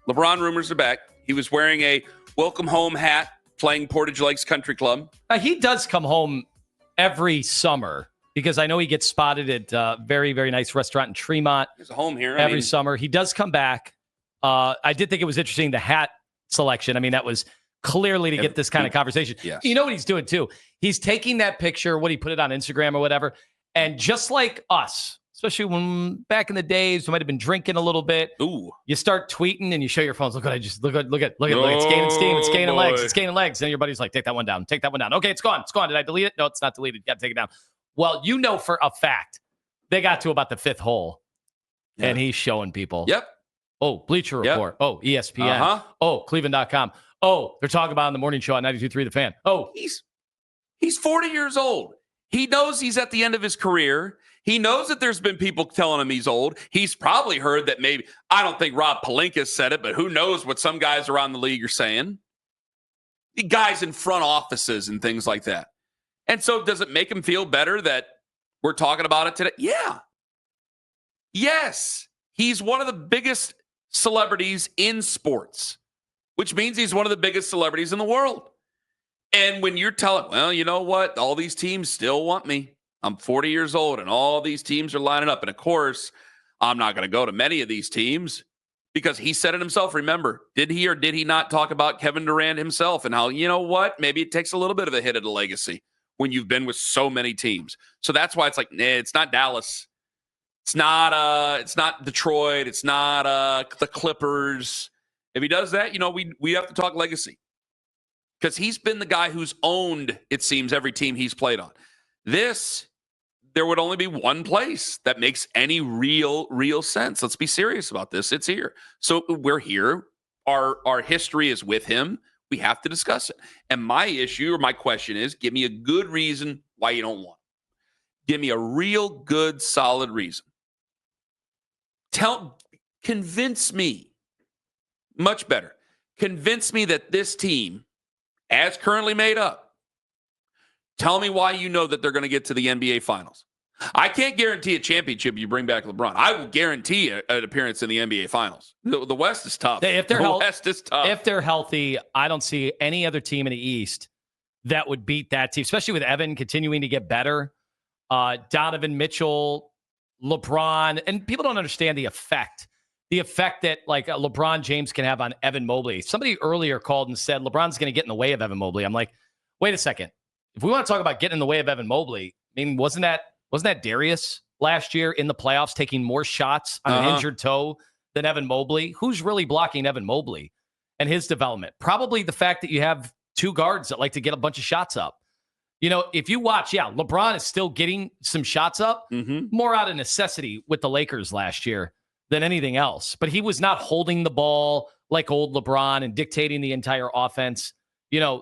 LeBron rumors are back. He was wearing a welcome home hat playing Portage Lakes Country Club. He does come home every summer because I know he gets spotted at a very, very nice restaurant in Tremont. There's a home here. Every summer. He does come back. I did think it was interesting, the hat selection. I mean, that was clearly to get this kind of conversation. Yes. You know what he's doing, too? He's taking that picture, he put it on Instagram or whatever, and just like us, especially when back in the days, we might have been drinking a little bit. Ooh. You start tweeting and you show your phones. Look at it's gaining steam. It's gaining legs. It's gaining legs. And your buddy's like, take that one down. Take that one down. Okay, it's gone. It's gone. Did I delete it? No, it's not deleted. You got to take it down. Well, you know for a fact they got to about the fifth hole, and he's showing people. Yep. Oh, Bleacher Report. Oh, ESPN. Uh-huh. Oh, Cleveland.com. Oh, they're talking about it on the morning show on 92.3 The Fan. Oh, he's 40 years old. He knows he's at the end of his career. He knows that there's been people telling him he's old. He's probably heard that maybe, I don't think Rob Pelinka said it, but who knows what some guys around the league are saying. The guys in front offices and things like that. And so does it make him feel better that we're talking about it today? Yeah. Yes. He's one of the biggest celebrities in sports, which means he's one of the biggest celebrities in the world. And when you're telling, well, you know what? All these teams still want me. I'm 40 years old, and all these teams are lining up. And, of course, I'm not going to go to many of these teams because he said it himself. Remember, did he or did he not talk about Kevin Durant himself and how, you know what, maybe it takes a little bit of a hit at the legacy when you've been with so many teams. So that's why it's like, nah, it's not Dallas. It's not Detroit. It's not the Clippers. If he does that, we have to talk legacy because he's been the guy who's owned, it seems, every team he's played on. There would only be one place that makes any real sense. Let's be serious about this. It's here. So we're here. Our history is with him. We have to discuss it. And my issue or my question is, give me a good reason why you don't want it. Give me a real good, solid reason. Convince me, much better. Convince me that this team, as currently made up, tell me why you know that they're going to get to the NBA Finals. I can't guarantee a championship you bring back LeBron. I will guarantee an appearance in the NBA Finals. The West is tough. West is tough. If they're healthy, I don't see any other team in the East that would beat that team, especially with Evan continuing to get better. Donovan Mitchell, LeBron, and people don't understand the effect that like LeBron James can have on Evan Mobley. Somebody earlier called and said LeBron's going to get in the way of Evan Mobley. I'm like, wait a second. If we want to talk about getting in the way of Evan Mobley, I mean, wasn't that Darius last year in the playoffs taking more shots on an injured toe than Evan Mobley? Who's really blocking Evan Mobley and his development? Probably the fact that you have two guards that like to get a bunch of shots up. If you watch, LeBron is still getting some shots up, more out of necessity with the Lakers last year than anything else. But he was not holding the ball like old LeBron and dictating the entire offense.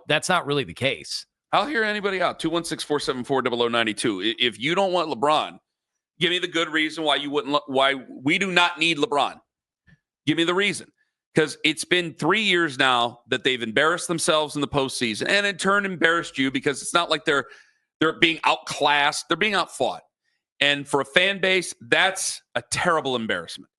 That's not really the case. I'll hear anybody out. 216-474-0092. If you don't want LeBron, give me the good reason why why we do not need LeBron. Give me the reason. Because it's been 3 years now that they've embarrassed themselves in the postseason and in turn embarrassed you because it's not like they're being outclassed. They're being outfought. And for a fan base, that's a terrible embarrassment.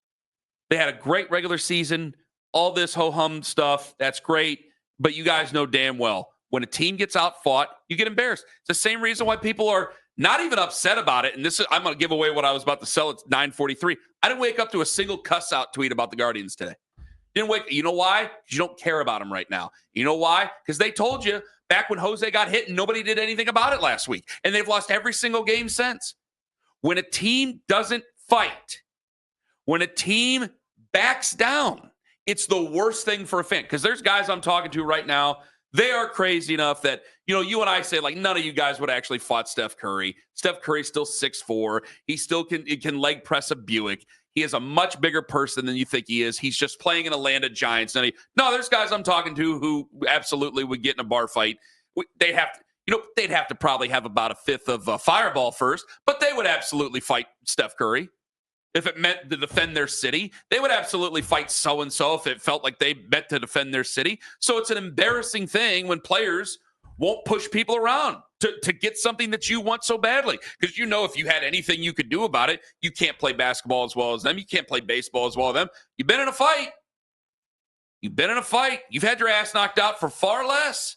They had a great regular season, all this ho-hum stuff. That's great. But you guys know damn well, when a team gets outfought, you get embarrassed. It's the same reason why people are not even upset about it. And I'm going to give away what I was about to sell at 9:43. I didn't wake up to a single cuss-out tweet about the Guardians today. You know why? Because you don't care about them right now. You know why? Because they told you back when Jose got hit and nobody did anything about it last week. And they've lost every single game since. When a team doesn't fight, when a team backs down, it's the worst thing for a fan. Because there's guys I'm talking to right now, they are crazy enough that, you and I say, like, none of you guys would actually fought Steph Curry. Steph Curry's still 6'4". He still can leg press a Buick. He is a much bigger person than you think he is. He's just playing in a land of giants. No, there's guys I'm talking to who absolutely would get in a bar fight. They'd have to probably have about a fifth of a Fireball first, but they would absolutely fight Steph Curry. If it meant to defend their city, they would absolutely fight so-and-so if it felt like they meant to defend their city. So it's an embarrassing thing when players won't push people around to get something that you want so badly. Because if you had anything you could do about it, you can't play basketball as well as them. You can't play baseball as well as them. You've been in a fight. You've been in a fight. You've had your ass knocked out for far less.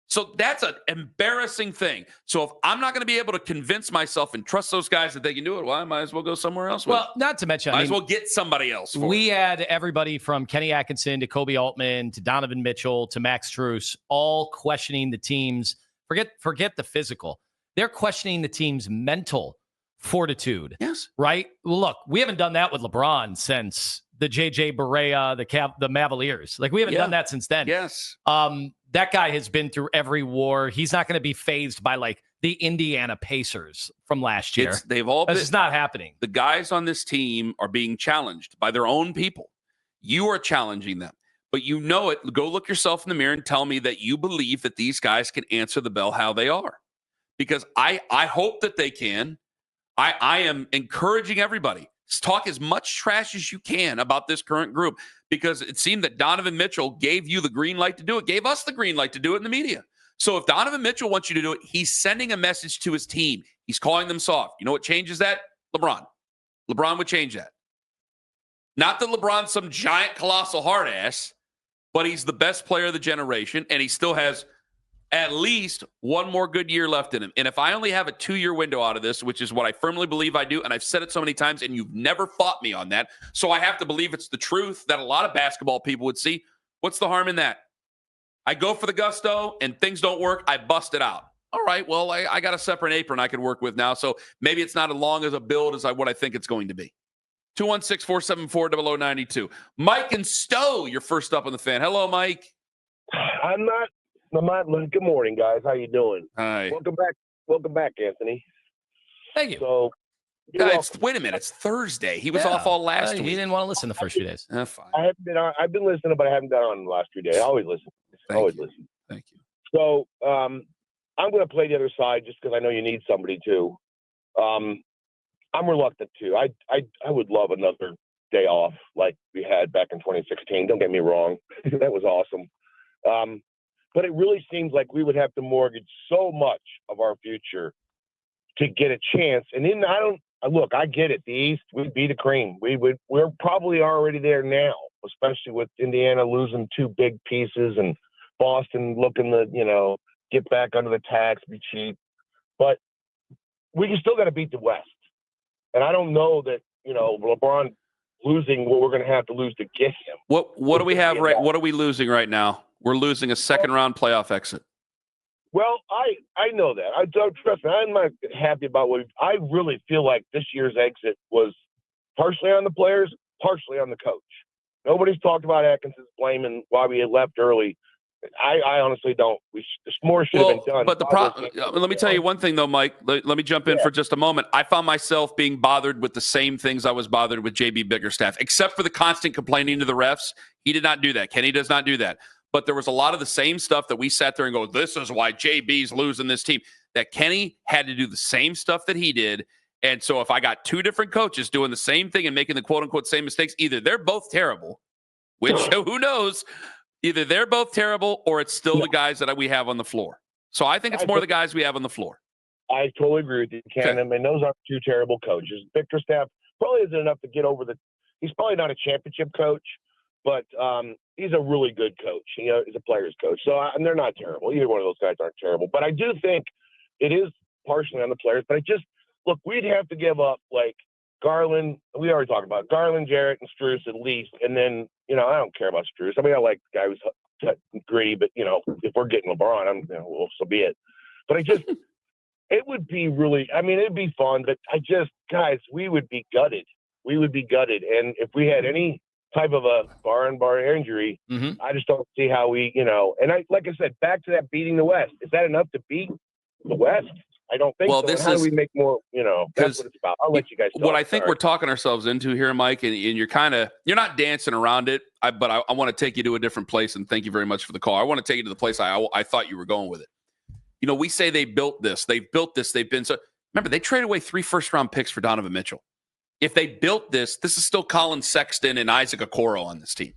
So that's an embarrassing thing. So if I'm not going to be able to convince myself and trust those guys that they can do it, well, I might as well go somewhere else. Well, not to mention, might as well get somebody else. We had everybody from Kenny Atkinson to Kobe Altman to Donovan Mitchell to Max Strus all questioning the team's forget the physical. They're questioning the team's mental fortitude. Yes. Right? Well, look, we haven't done that with LeBron since the JJ Barea, the Mavaliers. Like, we haven't done that since then. Yes. That guy has been through every war. He's not going to be fazed by like the Indiana Pacers from last year. This is not happening. The guys on this team are being challenged by their own people. You are challenging them, but you know it. Go look yourself in the mirror and tell me that you believe that these guys can answer the bell how they are, because I hope that they can. I am encouraging everybody. Talk as much trash as you can about this current group, because it seemed that Donovan Mitchell gave you the green light to do it, gave us the green light to do it in the media. So if Donovan Mitchell wants you to do it, he's sending a message to his team. He's calling them soft. You know what changes that? LeBron. LeBron would change that. Not that LeBron's some giant, colossal hard ass, but he's the best player of the generation, and he still has at least one more good year left in him. And if I only have a 2-year window out of this, which is what I firmly believe I do, and I've said it so many times, and you've never fought me on that, so I have to believe it's the truth that a lot of basketball people would see. What's the harm in that? I go for the gusto, and things don't work, I bust it out. All right, well, I got a separate apron I can work with now, so maybe it's not as long as a build as what I think it's going to be. 216-474-0092. Mike and Stowe, you're first up on the Fan. Hello, Mike. I'm not. Good morning, guys. How you doing? Hi. Welcome back, Anthony. Thank you. So, guys, wait a minute. It's Thursday. He was off all last week. He didn't want to listen the first few days. Fine. I haven't been on. I've been listening, but I haven't been on the last few days. I always listen. Listen. Thank you. So, I'm going to play the other side just because I know you need somebody too. I'm reluctant to. I would love another day off like we had back in 2016. Don't get me wrong. That was awesome. But it really seems like we would have to mortgage so much of our future to get a chance. And then I get it. The East, we'd be the cream. We're probably already there now, especially with Indiana losing 2 big pieces and Boston looking to, get back under the tax, be cheap. But we still got to beat the West. And I don't know that, LeBron losing what we're going to have to lose to get him. What do we have what are we losing right now? We're losing a second-round playoff exit. Well, I know that. I don't trust me. I'm not happy about I really feel like this year's exit was partially on the players, partially on the coach. Nobody's talked about Atkinson's blaming why we had left early. I honestly don't. More should have been done. But the problem. Let me tell you one thing, though, Mike. Let me jump in for just a moment. I found myself being bothered with the same things I was bothered with JB Bickerstaff, except for the constant complaining to the refs. He did not do that. Kenny does not do that. But there was a lot of the same stuff that we sat there and go, this is why JB's losing this team. That Kenny had to do the same stuff that he did. And so if I got 2 different coaches doing the same thing and making the quote-unquote same mistakes, either they're both terrible, which who knows, either they're both terrible or it's still the guys that we have on the floor. So I think it's more the guys we have on the floor. I totally agree with you, Ken. Okay. I mean, those aren't 2 terrible coaches. Bickerstaff probably isn't enough to get over he's probably not a championship coach, but he's a really good coach. He's a player's coach. So they're not terrible. Either one of those guys aren't terrible. But I do think it is partially on the players. But look, we'd have to give up like Garland. We already talked about Garland, Jarrett, and Strus at least. And then, I don't care about Strus. I mean, I like the guy who's gritty, but, if we're getting LeBron, so be it. But it would be really, it'd be fun. But guys, we would be gutted. We would be gutted. And if we had any type of a bar injury, I just don't see how we, and like I said, back to that beating the West. Is that enough to beat the West? I don't think so. How do we make more, that's what it's about. I'll let you guys talk. What I think we're talking ourselves into here, Mike, and you're you're not dancing around it, but I want to take you to a different place, and thank you very much for the call. I want to take you to the place I thought you were going with it. We say they built this. They've built this. They've been so – remember, they traded away 3 first-round picks for Donovan Mitchell. If they built this is still Colin Sexton and Isaac Okoro on this team.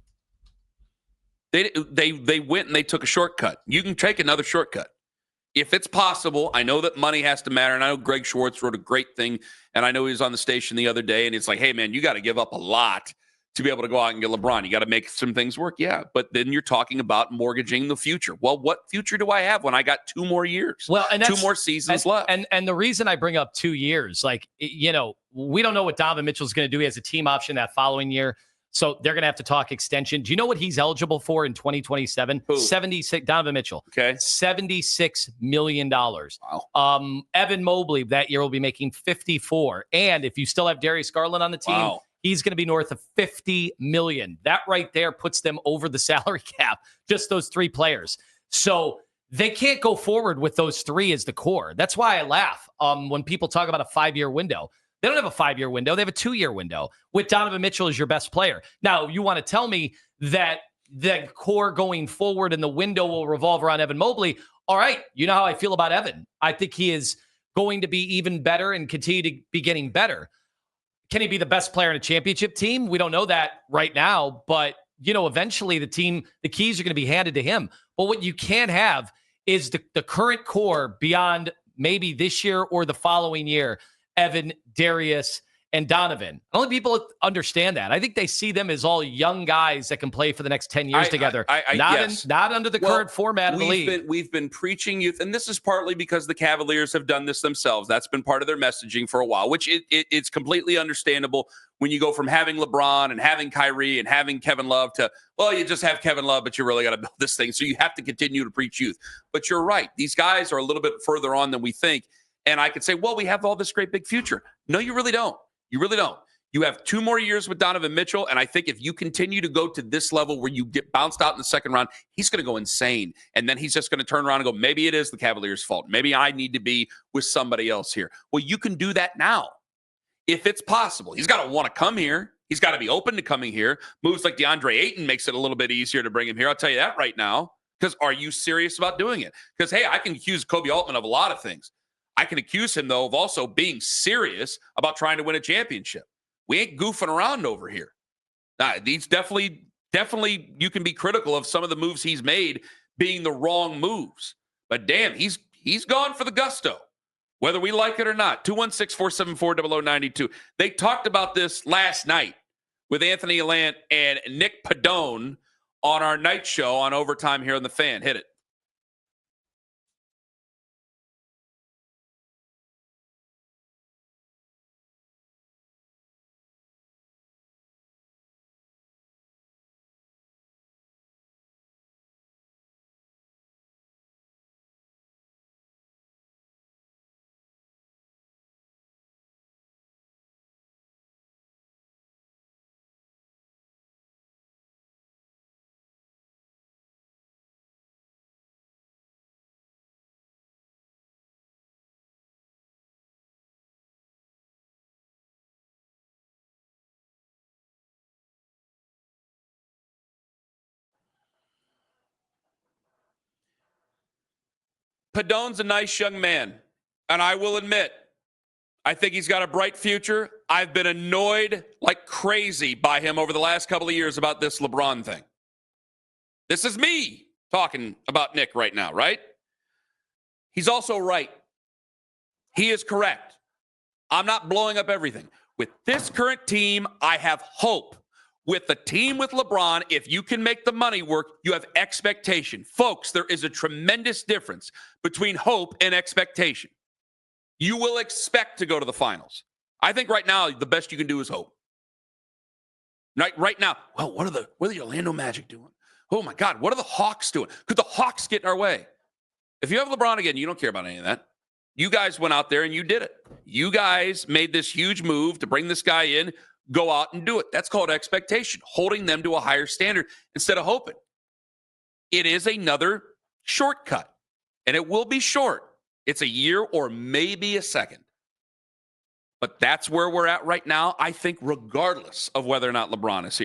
They went and they took a shortcut. You can take another shortcut. If it's possible, I know that money has to matter, and I know Greg Schwartz wrote a great thing, and I know he was on the station the other day, and it's like, hey, man, you got to give up a lot to be able to go out and get LeBron. You got to make some things work. Yeah. But then you're talking about mortgaging the future. Well, what future do I have when I got 2 more years? Well, and 2 more seasons left. And the reason I bring up 2 years, like, we don't know what Donovan Mitchell's going to do. He has a team option that following year. So they're going to have to talk extension. Do you know what he's eligible for in 2027? Who? 76. Donovan Mitchell. Okay. $76 million. Wow. Evan Mobley that year will be making 54. And if you still have Darius Garland on the team, he's going to be north of 50 million. That right there puts them over the salary cap, just those 3 players. So they can't go forward with those 3 as the core. That's why I laugh when people talk about a 5-year window. They don't have a 5-year window. They have a 2-year window with Donovan Mitchell as your best player. Now, you want to tell me that the core going forward and the window will revolve around Evan Mobley. All right. You know how I feel about Evan. I think he is going to be even better and continue to be getting better. Can he be the best player in a championship team? We don't know that right now, but eventually the keys are going to be handed to him. But what you can't have is the current core beyond maybe this year or the following year, Evan, Darius, and Donovan. I don't think people understand that. I think they see them as all young guys that can play for the next 10 years together. Not under the current format of the league. We've been preaching youth, and this is partly because the Cavaliers have done this themselves. That's been part of their messaging for a while, which it's completely understandable when you go from having LeBron and having Kyrie and having Kevin Love to, well, you just have Kevin Love, but you really got to build this thing. So you have to continue to preach youth. But you're right. These guys are a little bit further on than we think. And I could say, well, we have all this great big future. No, you really don't. You really don't. You have 2 more years with Donovan Mitchell, and I think if you continue to go to this level where you get bounced out in the second round, he's going to go insane. And then he's just going to turn around and go, maybe it is the Cavaliers' fault. Maybe I need to be with somebody else here. Well, you can do that now if it's possible. He's got to want to come here. He's got to be open to coming here. Moves like DeAndre Ayton makes it a little bit easier to bring him here. I'll tell you that right now. Because are you serious about doing it? Because, hey, I can accuse Kobe Altman of a lot of things. I can accuse him, though, of also being serious about trying to win a championship. We ain't goofing around over here. These definitely, you can be critical of some of the moves he's made being the wrong moves. But damn, he's gone for the gusto, whether we like it or not. 216-474-0092. They talked about this last night with Anthony Allant and Nick Padone on our night show on Overtime here on The Fan. Hit it. Padone's a nice young man, and I will admit, I think he's got a bright future. I've been annoyed like crazy by him over the last couple of years about this LeBron thing. This is me talking about Nick right now, right? He's also right. He is correct. I'm not blowing up everything. With this current team, I have hope. With the team with LeBron, if you can make the money work, you have expectation. Folks, there is a tremendous difference between hope and expectation. You will expect to go to the finals. I think right now, the best you can do is hope. Right now, well, what are the Orlando Magic doing? Oh, my God, what are the Hawks doing? Could the Hawks get in our way? If you have LeBron again, you don't care about any of that. You guys went out there and you did it. You guys made this huge move to bring this guy in. Go out and do it. That's called expectation, holding them to a higher standard instead of hoping. It is another shortcut, and it will be short. It's a year or maybe a second. But that's where we're at right now, I think, regardless of whether or not LeBron is here.